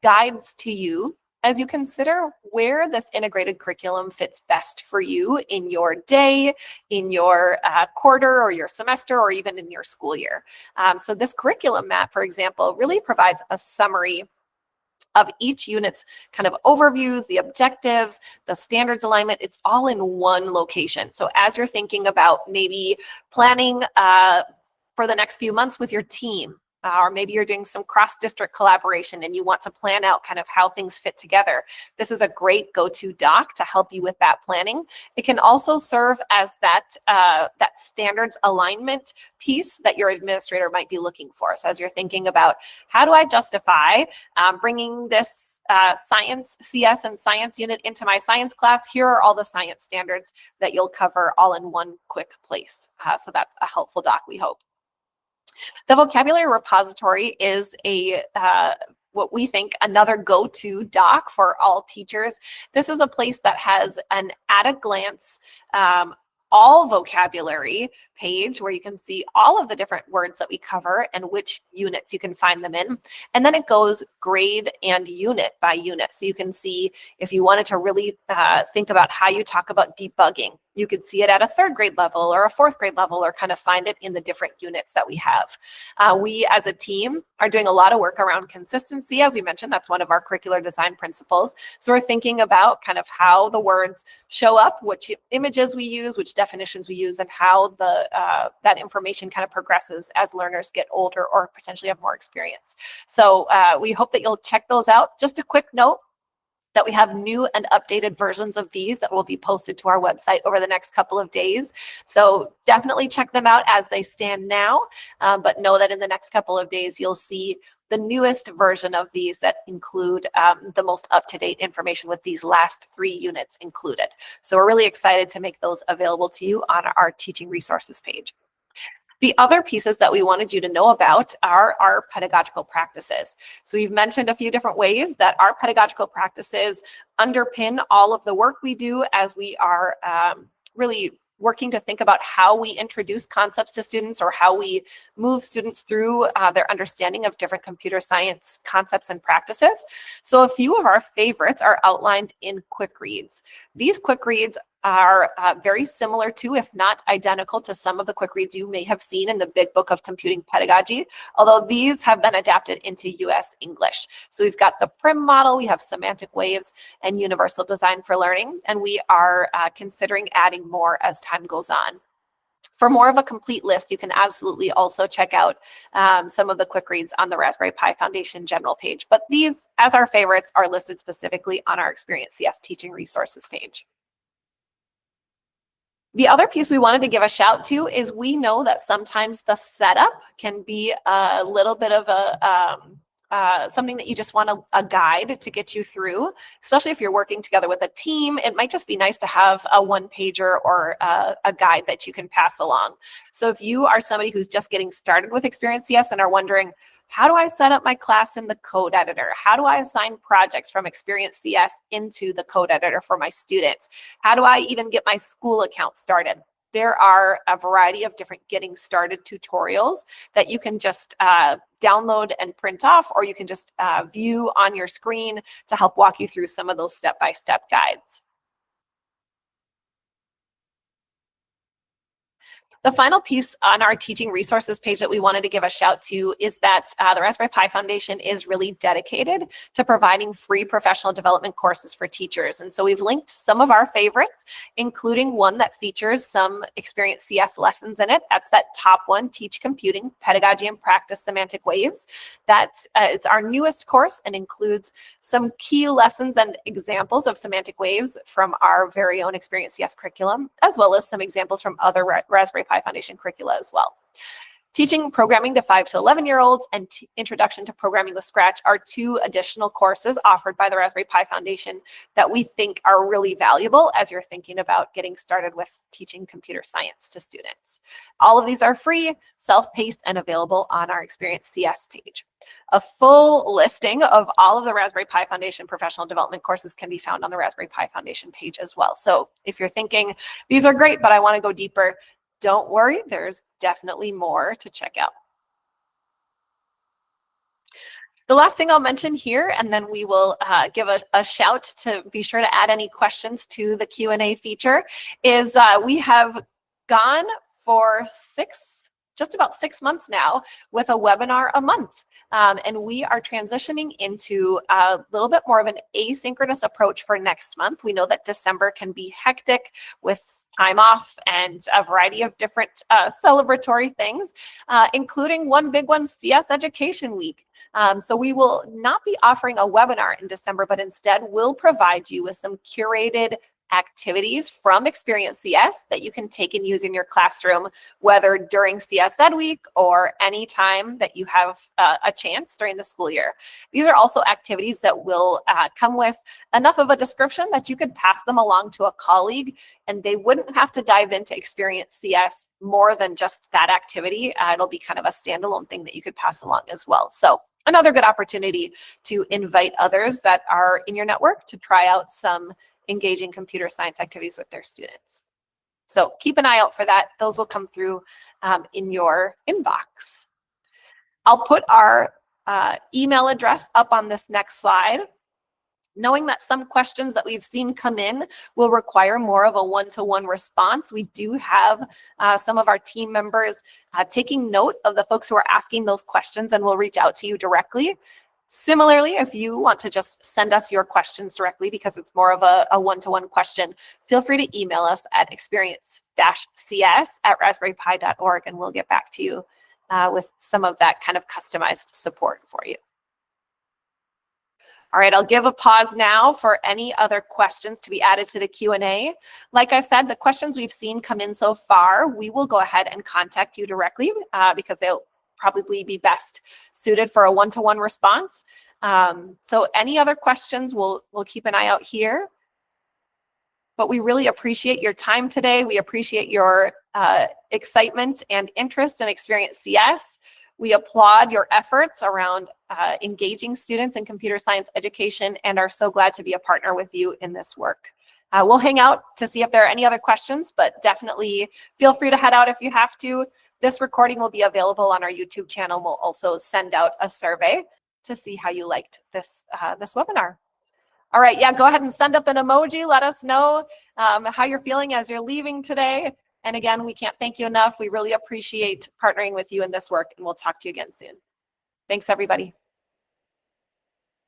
guides to you as you consider where this integrated curriculum fits best for you in your day, in your quarter or your semester, or even in your school year. So this curriculum map, for example, really provides a summary of each unit's kind of overviews, the objectives, the standards alignment. It's all in one location. So as you're thinking about maybe planning for the next few months with your team, or maybe you're doing some cross-district collaboration and you want to plan out kind of how things fit together, this is a great go-to doc to help you with that planning. It can also serve as that standards alignment piece that your administrator might be looking for. So as you're thinking about how do I justify bringing this science CS and science unit into my science class, here are all the science standards that you'll cover all in one quick place. So that's a helpful doc, we hope. The vocabulary repository is what we think another go-to doc for all teachers. This is a place that has an at-a-glance all vocabulary page where you can see all of the different words that we cover and which units you can find them in. And then it goes grade and unit by unit. So you can see if you wanted to really think about how you talk about debugging, you could see it at a 3rd grade level or a 4th grade level, or kind of find it in the different units that we have. We as a team are doing a lot of work around consistency. As we mentioned, that's one of our curricular design principles. So we're thinking about kind of how the words show up, which images we use, which definitions we use, and how that information kind of progresses as learners get older or potentially have more experience. So we hope that you'll check those out. Just a quick note that we have new and updated versions of these that will be posted to our website over the next couple of days. So definitely check them out as they stand now, but know that in the next couple of days, you'll see the newest version of these that include the most up-to-date information with these last 3 units included. So we're really excited to make those available to you on our teaching resources page. The other pieces that we wanted you to know about are our pedagogical practices. So we've mentioned a few different ways that our pedagogical practices underpin all of the work we do as we are really working to think about how we introduce concepts to students, or how we move students through their understanding of different computer science concepts and practices. So a few of our favorites are outlined in quick reads. These quick reads are very similar to, if not identical to, some of the quick reads you may have seen in the Big Book of Computing Pedagogy, although these have been adapted into US English. So we've got the PRIM model, we have Semantic Waves, and Universal Design for Learning, and we are considering adding more as time goes on. For more of a complete list, you can absolutely also check out some of the quick reads on the Raspberry Pi Foundation general page, but these, as our favorites, are listed specifically on our Experience CS teaching resources page. The other piece we wanted to give a shout to is we know that sometimes the setup can be a little bit of something that you just want a guide to get you through, especially if you're working together with a team. It might just be nice to have a one-pager or a guide that you can pass along. So if you are somebody who's just getting started with Experience CS and are wondering, how do I set up my class in the code editor? How do I assign projects from Experience CS into the code editor for my students? How do I even get my school account started? There are a variety of different getting started tutorials that you can just download and print off, or you can just view on your screen to help walk you through some of those step-by-step guides. The final piece on our teaching resources page that we wanted to give a shout to is that the Raspberry Pi Foundation is really dedicated to providing free professional development courses for teachers. And so we've linked some of our favorites, including one that features some Experience CS lessons in it. That's that top one, Teach Computing, Pedagogy and Practice Semantic Waves. That is our newest course and includes some key lessons and examples of semantic waves from our very own Experience CS curriculum, as well as some examples from other Raspberry Pi Foundation curricula as well. Teaching Programming to 5 to 11-year-olds and Introduction to Programming with Scratch are 2 additional courses offered by the Raspberry Pi Foundation that we think are really valuable as you're thinking about getting started with teaching computer science to students. All of these are free, self-paced, and available on our Experience CS page. A full listing of all of the Raspberry Pi Foundation professional development courses can be found on the Raspberry Pi Foundation page as well. So if you're thinking, these are great, but I want to go deeper, don't worry, there's definitely more to check out. The last thing I'll mention here, and then we will give a shout to be sure to add any questions to the Q&A feature, is we have gone for just about 6 months now with a webinar a month. And we are transitioning into a little bit more of an asynchronous approach for next month. We know that December can be hectic with time off and a variety of different celebratory things, including one big one, CS Education Week. So we will not be offering a webinar in December, but instead we'll provide you with some curated activities from Experience CS that you can take and use in your classroom, whether during CS Ed Week or any time that you have a chance during the school year. These are also activities that will come with enough of a description that you could pass them along to a colleague, and they wouldn't have to dive into Experience CS more than just that activity. It'll be kind of a standalone thing that you could pass along as well. So another good opportunity to invite others that are in your network to try out some engaging computer science activities with their students. So keep an eye out for that. Those will come through in your inbox. I'll put our email address up on this next slide. Knowing that some questions that we've seen come in will require more of a one-to-one response, we do have some of our team members taking note of the folks who are asking those questions, and we'll reach out to you directly. Similarly, if you want to just send us your questions directly because it's more of a one-to-one question, feel free to email us at experience-cs@raspberrypi.org, and we'll get back to you with some of that kind of customized support for you. All right, I'll give a pause now for any other questions to be added to the Q&A. Like I said, the questions we've seen come in so far, we will go ahead and contact you directly because they'll probably be best suited for a one-to-one response. So any other questions, we'll keep an eye out here. But we really appreciate your time today. We appreciate your excitement and interest in Experience CS. We applaud your efforts around engaging students in computer science education and are so glad to be a partner with you in this work. We'll hang out to see if there are any other questions, but definitely feel free to head out if you have to. This recording will be available on our YouTube channel. We'll also send out a survey to see how you liked this webinar. All right, yeah, go ahead and send up an emoji. Let us know how you're feeling as you're leaving today. And again, we can't thank you enough. We really appreciate partnering with you in this work, and we'll talk to you again soon. Thanks, everybody.